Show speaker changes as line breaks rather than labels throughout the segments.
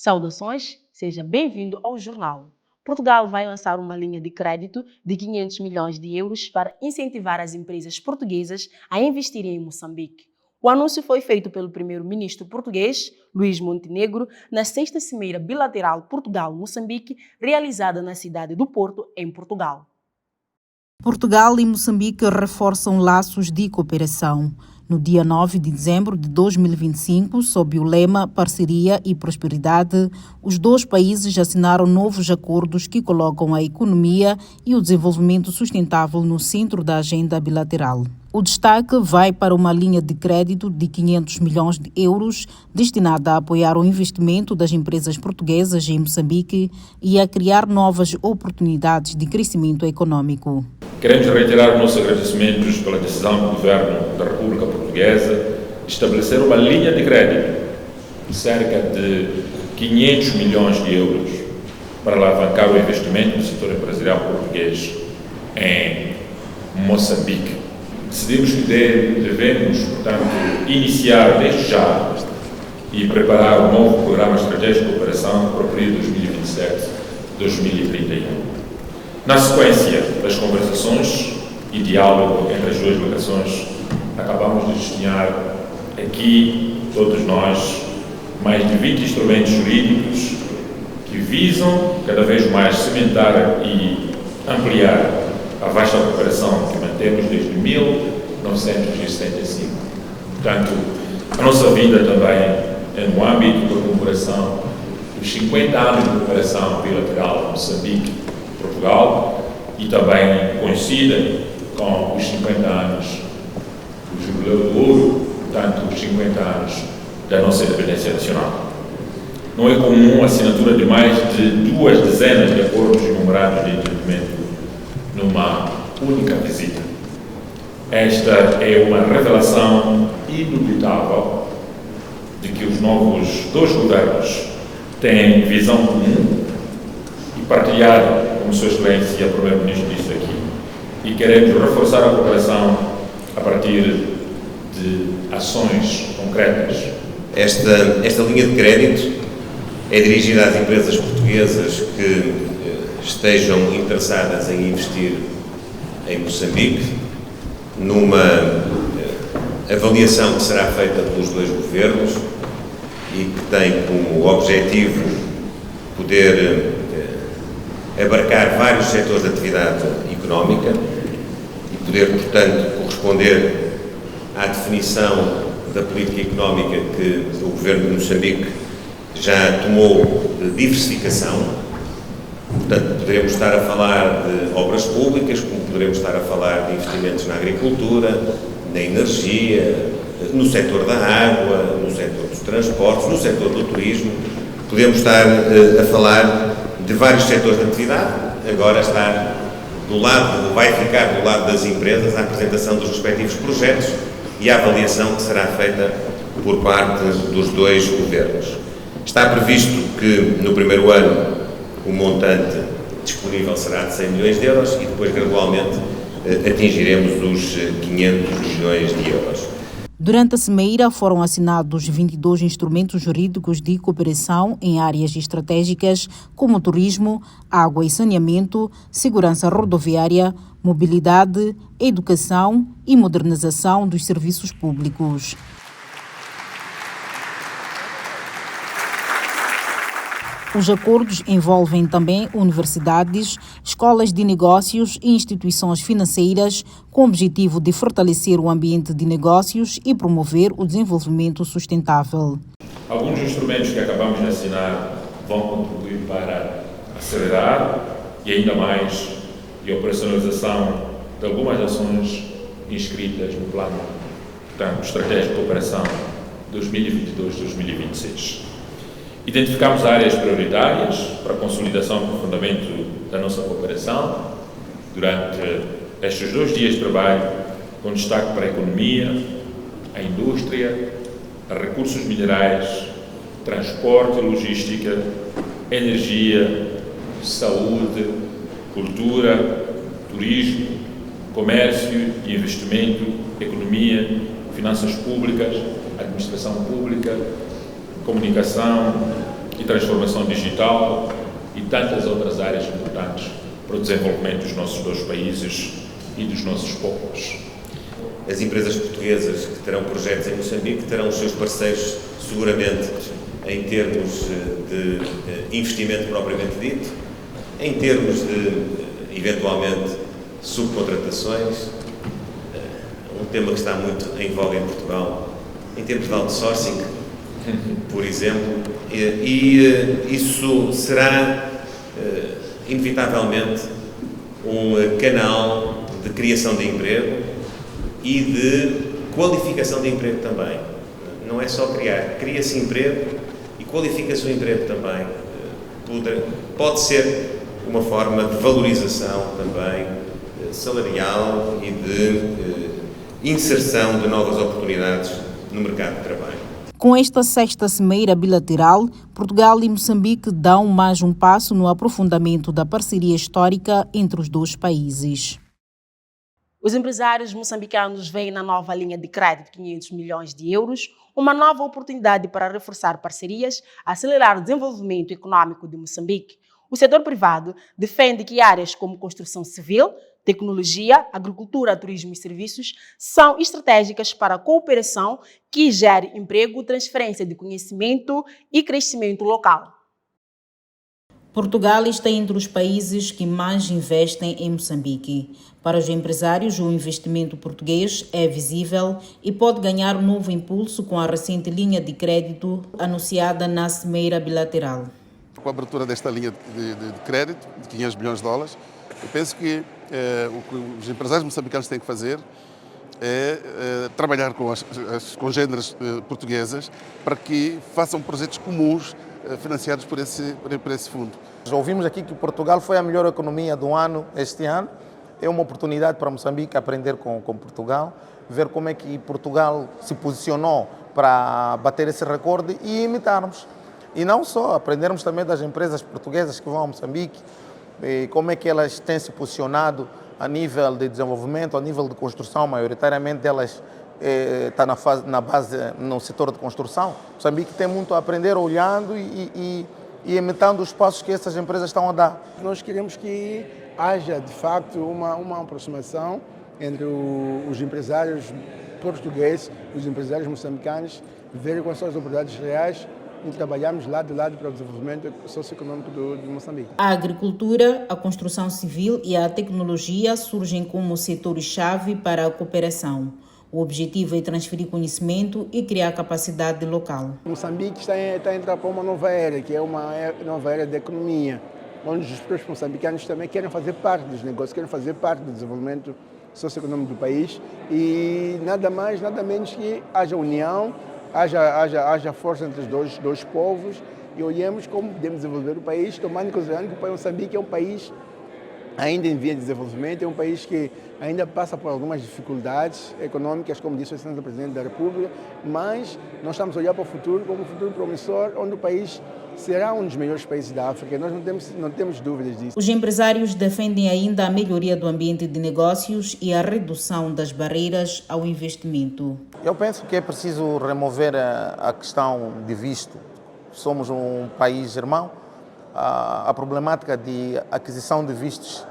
Saudações, seja bem-vindo ao jornal. Portugal vai lançar uma linha de crédito de 500 milhões de euros para incentivar as empresas portuguesas a investirem em Moçambique. O anúncio foi feito pelo primeiro-ministro português, Luís Montenegro, na sexta cimeira bilateral Portugal-Moçambique, realizada na cidade do Porto, em Portugal.
Portugal e Moçambique reforçam laços de cooperação. No dia 9 de dezembro de 2025, sob o lema Parceria e Prosperidade, os dois países assinaram novos acordos que colocam a economia e o desenvolvimento sustentável no centro da agenda bilateral. O destaque vai para uma linha de crédito de 500 milhões de euros destinada a apoiar o investimento das empresas portuguesas em Moçambique e a criar novas oportunidades de crescimento econômico.
Queremos reiterar nossos agradecimentos pela decisão do Governo da República Portuguesa de estabelecer uma linha de crédito de cerca de 500 milhões de euros para alavancar o investimento no setor empresarial português em Moçambique. Decidimos que devemos, portanto, iniciar desde já e preparar um novo programa estratégico de cooperação para o período 2027-2031. Na sequência das conversações e diálogo entre as duas delegações, acabamos de desenhar aqui, todos nós, mais de 20 instrumentos jurídicos que visam cada vez mais cimentar e ampliar a vasta cooperação que mantemos desde 1975. Portanto, a nossa vida também é no âmbito da comemoração dos 50 anos de cooperação bilateral Moçambique-Portugal e também coincide com os 50 anos do Jubileu do Ouro, portanto, os 50 anos da nossa independência nacional. Não é comum a assinatura de mais de 2 dezenas de acordos e memorandos de entendimento numa única visita. Esta é uma revelação indubitável de que os novos dois governos têm visão comum e partilhada, como Sua Excelência o Primeiro-Ministro disse aqui, e queremos reforçar a cooperação a partir de ações concretas.
Esta linha de crédito é dirigida às empresas portuguesas que estejam interessadas em investir em Moçambique, numa avaliação que será feita pelos dois governos e que tem como objetivo poder abarcar vários setores de atividade económica e poder, portanto, corresponder à definição da política económica que o Governo de Moçambique já tomou de diversificação. Portanto, poderemos estar a falar de obras públicas, como poderemos estar a falar de investimentos na agricultura, na energia, no setor da água, no setor dos transportes, no setor do turismo. Podemos estar a falar de vários setores de atividade. Agora vai ficar do lado das empresas a apresentação dos respectivos projetos e a avaliação que será feita por parte dos dois governos. Está previsto que no primeiro ano o montante disponível será de 100 milhões de euros e depois gradualmente atingiremos os 500 milhões de euros.
Durante a cimeira foram assinados 22 instrumentos jurídicos de cooperação em áreas estratégicas como turismo, água e saneamento, segurança rodoviária, mobilidade, educação e modernização dos serviços públicos. Os acordos envolvem também universidades, escolas de negócios e instituições financeiras, com o objetivo de fortalecer o ambiente de negócios e promover o desenvolvimento sustentável.
Alguns instrumentos que acabamos de assinar vão contribuir para acelerar e ainda mais a operacionalização de algumas ações inscritas no Plano Estratégico de Cooperação 2022-2026. Identificamos áreas prioritárias para a consolidação e aprofundamento da nossa cooperação durante estes 2 dias de trabalho, com destaque para a economia, a indústria, a recursos minerais, transporte e logística, energia, saúde, cultura, turismo, comércio e investimento, economia, finanças públicas, administração pública, comunicação, e transformação digital e tantas outras áreas importantes para o desenvolvimento dos nossos dois países e dos nossos povos.
As empresas portuguesas que terão projetos em Moçambique terão os seus parceiros, seguramente, em termos de investimento propriamente dito, em termos de, eventualmente, subcontratações, um tema que está muito em voga em Portugal, em termos de outsourcing, por exemplo, e isso será, inevitavelmente, um canal de criação de emprego e de qualificação de emprego também. Não é só criar, cria-se emprego e qualifica-se o emprego também. Pode ser uma forma de valorização também salarial e de inserção de novas oportunidades no mercado de trabalho.
Com esta sexta cimeira bilateral, Portugal e Moçambique dão mais um passo no aprofundamento da parceria histórica entre os dois países.
Os empresários moçambicanos veem na nova linha de crédito de 500 milhões de euros uma nova oportunidade para reforçar parcerias, acelerar o desenvolvimento econômico de Moçambique. O setor privado defende que áreas como construção civil, tecnologia, agricultura, turismo e serviços são estratégicas para a cooperação que gere emprego, transferência de conhecimento e crescimento local.
Portugal está entre os países que mais investem em Moçambique. Para os empresários, o investimento português é visível e pode ganhar um novo impulso com a recente linha de crédito anunciada na cimeira bilateral.
Com a abertura desta linha de crédito de 500 milhões de dólares, eu penso que o que os empresários moçambicanos têm que fazer é trabalhar com as congêneres portuguesas para que façam projetos comuns financiados por esse fundo.
Ouvimos aqui que Portugal foi a melhor economia do ano este ano. É uma oportunidade para Moçambique aprender com Portugal, ver como é que Portugal se posicionou para bater esse recorde e imitarmos. E não só, aprendermos também das empresas portuguesas que vão a Moçambique, e como é que elas têm se posicionado a nível de desenvolvimento, a nível de construção, maioritariamente elas está na base, no setor de construção. Moçambique tem muito a aprender olhando e imitando os passos que essas empresas estão a dar.
Nós queremos que haja, de facto, uma aproximação entre os empresários portugueses e os empresários moçambicanos, verem quais são as oportunidades reais e trabalharmos lado a lado para o desenvolvimento socioeconômico de Moçambique.
A agricultura, a construção civil e a tecnologia surgem como setores-chave para a cooperação. O objetivo é transferir conhecimento e criar capacidade local.
Moçambique está a entrar para uma nova era, que é uma nova era da economia, onde os próprios moçambicanos também querem fazer parte dos negócios, querem fazer parte do desenvolvimento socioeconômico do país e nada mais, nada menos que haja união, haja força entre os dois povos e olhemos como podemos desenvolver o país, tomando em consideração que o Moçambique é um país ainda em via de desenvolvimento, é um país que ainda passa por algumas dificuldades econômicas, como disse o Senhor Presidente da República, mas nós estamos a olhar para o futuro como um futuro promissor, onde o país será um dos melhores países da África. Nós não temos dúvidas disso.
Os empresários defendem ainda a melhoria do ambiente de negócios e a redução das barreiras ao investimento.
Eu penso que é preciso remover a questão de visto. Somos um país irmão. A problemática de aquisição de vistos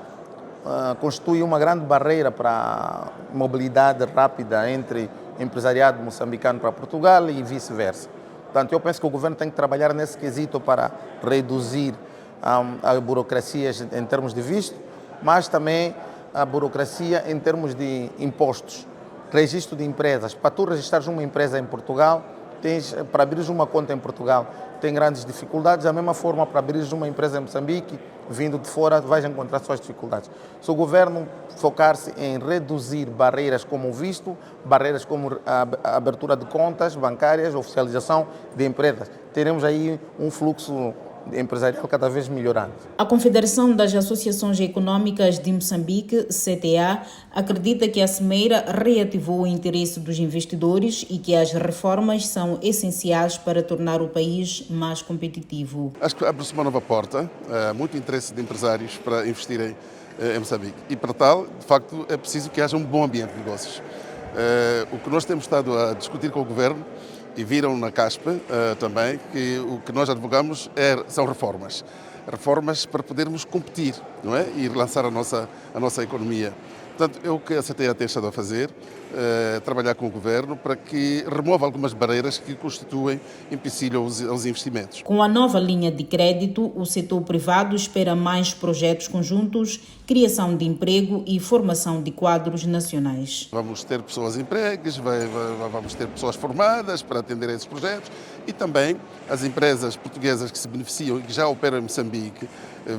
constitui uma grande barreira para a mobilidade rápida entre empresariado moçambicano para Portugal e vice-versa. Portanto, eu penso que o governo tem que trabalhar nesse quesito para reduzir a burocracia em termos de visto, mas também a burocracia em termos de impostos. Registro de empresas. Para tu registrares uma empresa em Portugal, para abrir uma conta em Portugal, tem grandes dificuldades. Da mesma forma, para abrir uma empresa em Moçambique, vindo de fora, vais encontrar suas dificuldades. Se o governo focar-se em reduzir barreiras como o visto, barreiras como a abertura de contas bancárias, oficialização de empresas, teremos aí um fluxo empresarial cada vez melhorando.
A Confederação das Associações Econômicas de Moçambique, CTA, acredita que a cimeira reativou o interesse dos investidores e que as reformas são essenciais para tornar o país mais competitivo.
Acho que abre-se uma nova porta, muito interesse de empresários para investirem em Moçambique. E para tal, de facto, é preciso que haja um bom ambiente de negócios. O que nós temos estado a discutir com o Governo E viram na CASP também que o que nós advogamos são reformas. Reformas para podermos competir, não é? E relançar a nossa economia. Portanto, é o que a CTEA tem estado a fazer, trabalhar com o Governo para que remova algumas barreiras que constituem empecilho aos investimentos.
Com a nova linha de crédito, o setor privado espera mais projetos conjuntos, criação de emprego e formação de quadros nacionais.
Vamos ter pessoas empregues, vamos ter pessoas formadas para atender a esses projetos e também as empresas portuguesas que se beneficiam e que já operam em Moçambique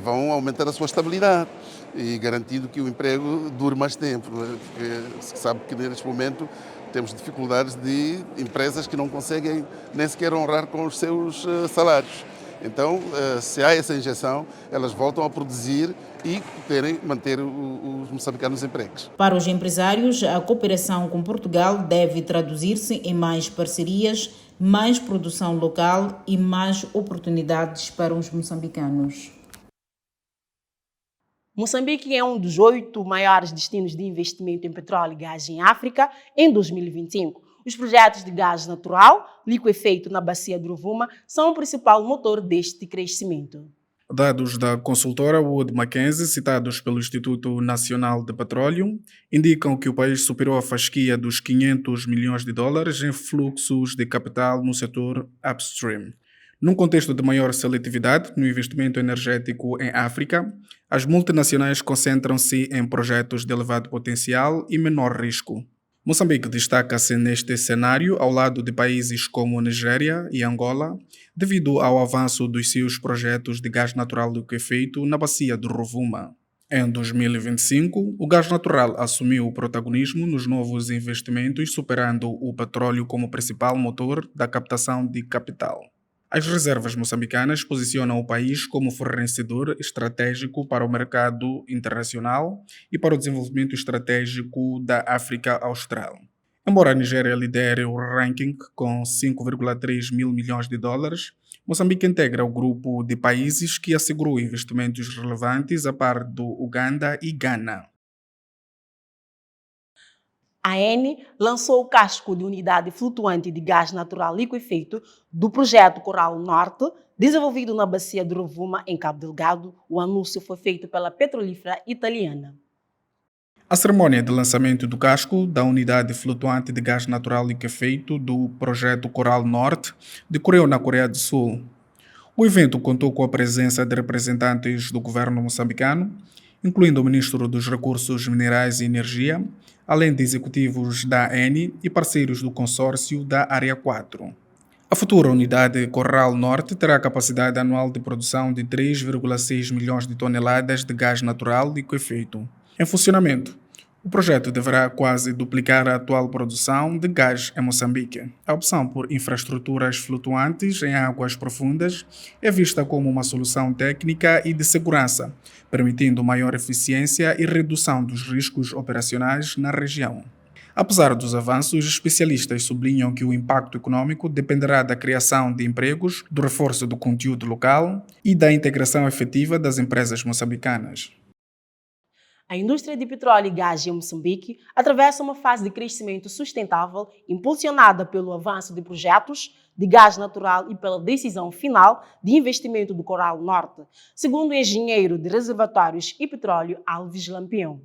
vão aumentar a sua estabilidade e garantindo que o emprego dure mais tempo, porque se sabe que neste momento temos dificuldades de empresas que não conseguem nem sequer honrar com os seus salários. Então, se há essa injeção, elas voltam a produzir e querem manter os moçambicanos empregos.
Para os empresários, a cooperação com Portugal deve traduzir-se em mais parcerias, mais produção local e mais oportunidades para os moçambicanos.
Moçambique é um dos 8 maiores destinos de investimento em petróleo e gás em África em 2025. Os projetos de gás natural, liquefeito na bacia do Rovuma, são o principal motor deste crescimento.
Dados da consultora Wood Mackenzie, citados pelo Instituto Nacional de Petróleo, indicam que o país superou a fasquia dos 500 milhões de dólares em fluxos de capital no setor upstream. Num contexto de maior seletividade no investimento energético em África, as multinacionais concentram-se em projetos de elevado potencial e menor risco. Moçambique destaca-se neste cenário ao lado de países como Nigéria e Angola, devido ao avanço dos seus projetos de gás natural liquefeito na bacia do Rovuma. Em 2025, o gás natural assumiu o protagonismo nos novos investimentos, superando o petróleo como principal motor da captação de capital. As reservas moçambicanas posicionam o país como fornecedor estratégico para o mercado internacional e para o desenvolvimento estratégico da África Austral. Embora a Nigéria lidere o ranking com 5,3 mil milhões de dólares, Moçambique integra o grupo de países que assegurou investimentos relevantes a par do Uganda e Ghana.
A Eni lançou o casco de unidade flutuante de gás natural liquefeito do projeto Coral Norte, desenvolvido na bacia do Rovuma, em Cabo Delgado. O anúncio foi feito pela petrolífera italiana.
A cerimônia de lançamento do casco da unidade flutuante de gás natural liquefeito do projeto Coral Norte decorreu na Coreia do Sul. O evento contou com a presença de representantes do governo moçambicano, incluindo o ministro dos Recursos Minerais e Energia, além de executivos da Eni e parceiros do consórcio da Área 4. A futura unidade Coral Norte terá capacidade anual de produção de 3,6 milhões de toneladas de gás natural liquefeito. Em funcionamento, o projeto deverá quase duplicar a atual produção de gás em Moçambique. A opção por infraestruturas flutuantes em águas profundas é vista como uma solução técnica e de segurança, permitindo maior eficiência e redução dos riscos operacionais na região. Apesar dos avanços, especialistas sublinham que o impacto econômico dependerá da criação de empregos, do reforço do conteúdo local e da integração efetiva das empresas moçambicanas.
A indústria de petróleo e gás em Moçambique atravessa uma fase de crescimento sustentável impulsionada pelo avanço de projetos de gás natural e pela decisão final de investimento do Coral Norte, segundo o engenheiro de reservatórios e petróleo Alves Lampião.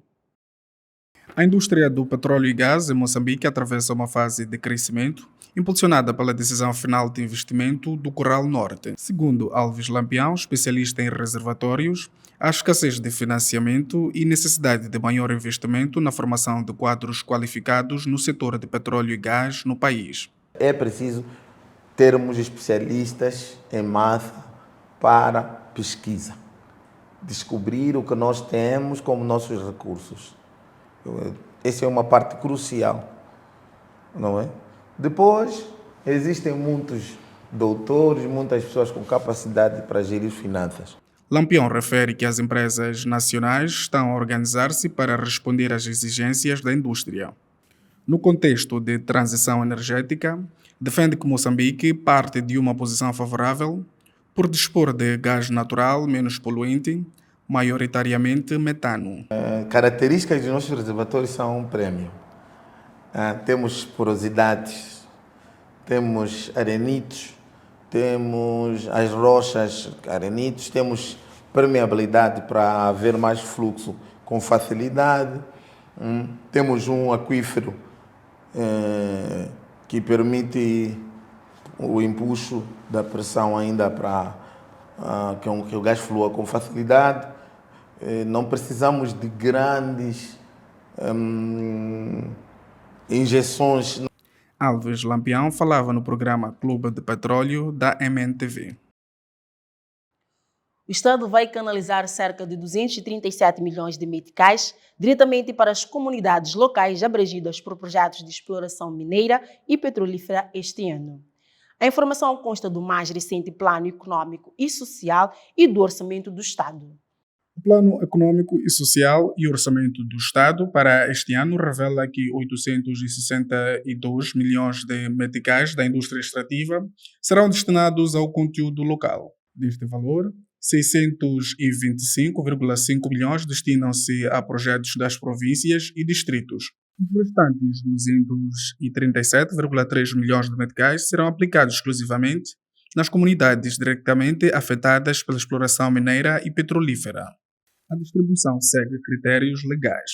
A indústria do petróleo e gás em Moçambique atravessa uma fase de crescimento impulsionada pela decisão final de investimento do Coral Norte. Segundo Alves Lampião, especialista em reservatórios, há escassez de financiamento e necessidade de maior investimento na formação de quadros qualificados no setor de petróleo e gás no país.
É preciso termos especialistas em massa para pesquisa, descobrir o que nós temos como nossos recursos. Essa é uma parte crucial, não é? Depois, existem muitos doutores, muitas pessoas com capacidade para gerir finanças.
Lampião refere que as empresas nacionais estão a organizar-se para responder às exigências da indústria. No contexto de transição energética, defende que Moçambique parte de uma posição favorável por dispor de gás natural menos poluente, maioritariamente metano.
Características dos nossos reservatórios são um prêmio. Temos porosidades, temos arenitos, temos as rochas arenitos, temos permeabilidade para haver mais fluxo com facilidade, temos um aquífero que permite o empuxo da pressão ainda para que o gás flua com facilidade. Não precisamos de grandes injeções.
Alves Lampião falava no programa Clube de Petróleo da MNTV.
O Estado vai canalizar cerca de 237 milhões de meticais diretamente para as comunidades locais abrangidas por projetos de exploração mineira e petrolífera este ano. A informação consta do mais recente Plano Econômico e Social e do Orçamento do Estado.
O Plano Econômico e Social e Orçamento do Estado para este ano revela que 862 milhões de meticais da indústria extrativa serão destinados ao conteúdo local. Deste valor, 625,5 milhões destinam-se a projetos das províncias e distritos. Os restantes 237,3 milhões de meticais serão aplicados exclusivamente nas comunidades diretamente afetadas pela exploração mineira e petrolífera. A distribuição segue critérios legais.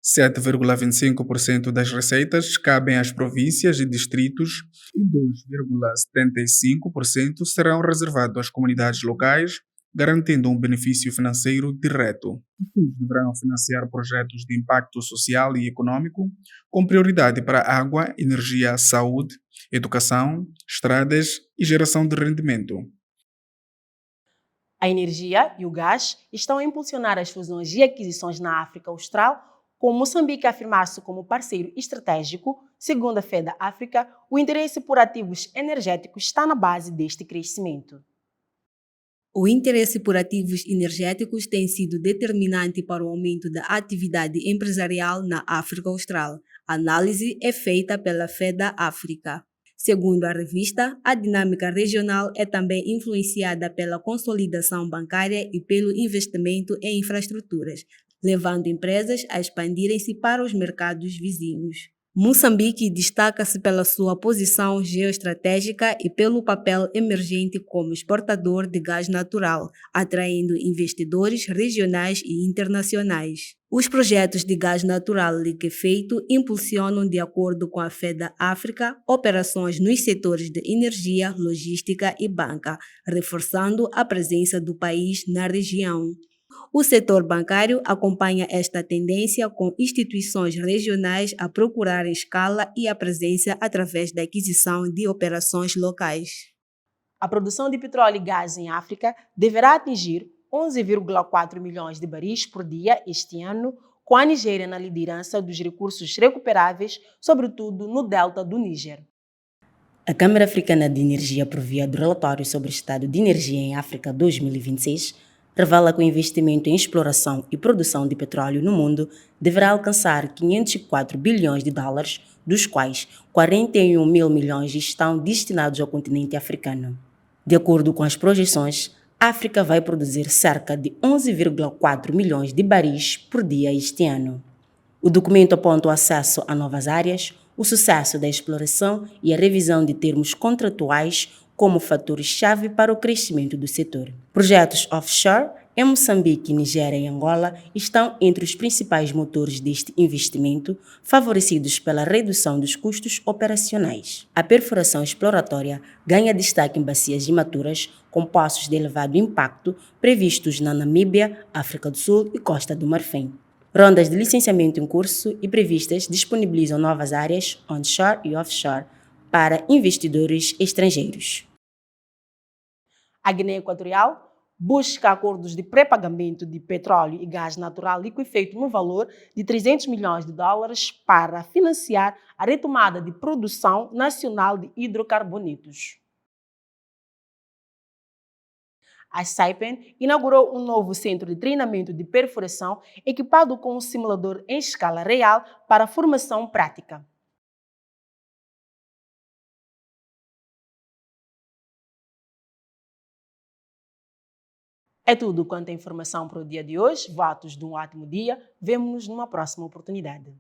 7,25% das receitas cabem às províncias e distritos e 2,75% serão reservados às comunidades locais, garantindo um benefício financeiro direto. Os fundos deverão financiar projetos de impacto social e econômico, com prioridade para água, energia, saúde, educação, estradas e geração de rendimento.
A energia e o gás estão a impulsionar as fusões e aquisições na África Austral, com Moçambique a afirmar-se como parceiro estratégico. Segundo a FEDA África, o interesse por ativos energéticos está na base deste crescimento.
O interesse por ativos energéticos tem sido determinante para o aumento da atividade empresarial na África Austral. A análise é feita pela FEDA África. Segundo a revista, a dinâmica regional é também influenciada pela consolidação bancária e pelo investimento em infraestruturas, levando empresas a expandirem-se para os mercados vizinhos. Moçambique destaca-se pela sua posição geoestratégica e pelo papel emergente como exportador de gás natural, atraindo investidores regionais e internacionais. Os projetos de gás natural liquefeito impulsionam, de acordo com a FEDA África, operações nos setores de energia, logística e banca, reforçando a presença do país na região. O setor bancário acompanha esta tendência, com instituições regionais a procurarem escala e a presença através da aquisição de operações locais.
A produção de petróleo e gás em África deverá atingir 11,4 milhões de baris por dia este ano, com a Nigéria na liderança dos recursos recuperáveis, sobretudo no delta do Níger. A Câmara Africana de Energia, por via do relatório sobre o estado de energia em África 2026, revela que o investimento em exploração e produção de petróleo no mundo deverá alcançar 504 bilhões de dólares, dos quais 41 mil milhões estão destinados ao continente africano. De acordo com as projeções, a África vai produzir cerca de 11,4 milhões de baris por dia este ano. O documento aponta o acesso a novas áreas, o sucesso da exploração e a revisão de termos contratuais como fatores-chave para o crescimento do setor. Projetos offshore em Moçambique, Nigéria e Angola estão entre os principais motores deste investimento, favorecidos pela redução dos custos operacionais. A perfuração exploratória ganha destaque em bacias imaturas, com poços de elevado impacto previstos na Namíbia, África do Sul e Costa do Marfim. Rondas de licenciamento em curso e previstas disponibilizam novas áreas onshore e offshore para investidores estrangeiros. A Guiné Equatorial busca acordos de pré-pagamento de petróleo e gás natural liquefeito no valor de 300 milhões de dólares para financiar a retomada de produção nacional de hidrocarbonetos. A Saipem inaugurou um novo centro de treinamento de perfuração equipado com um simulador em escala real para formação prática. É tudo quanto a informação para o dia de hoje. Votos de um ótimo dia. Vemo-nos numa próxima oportunidade.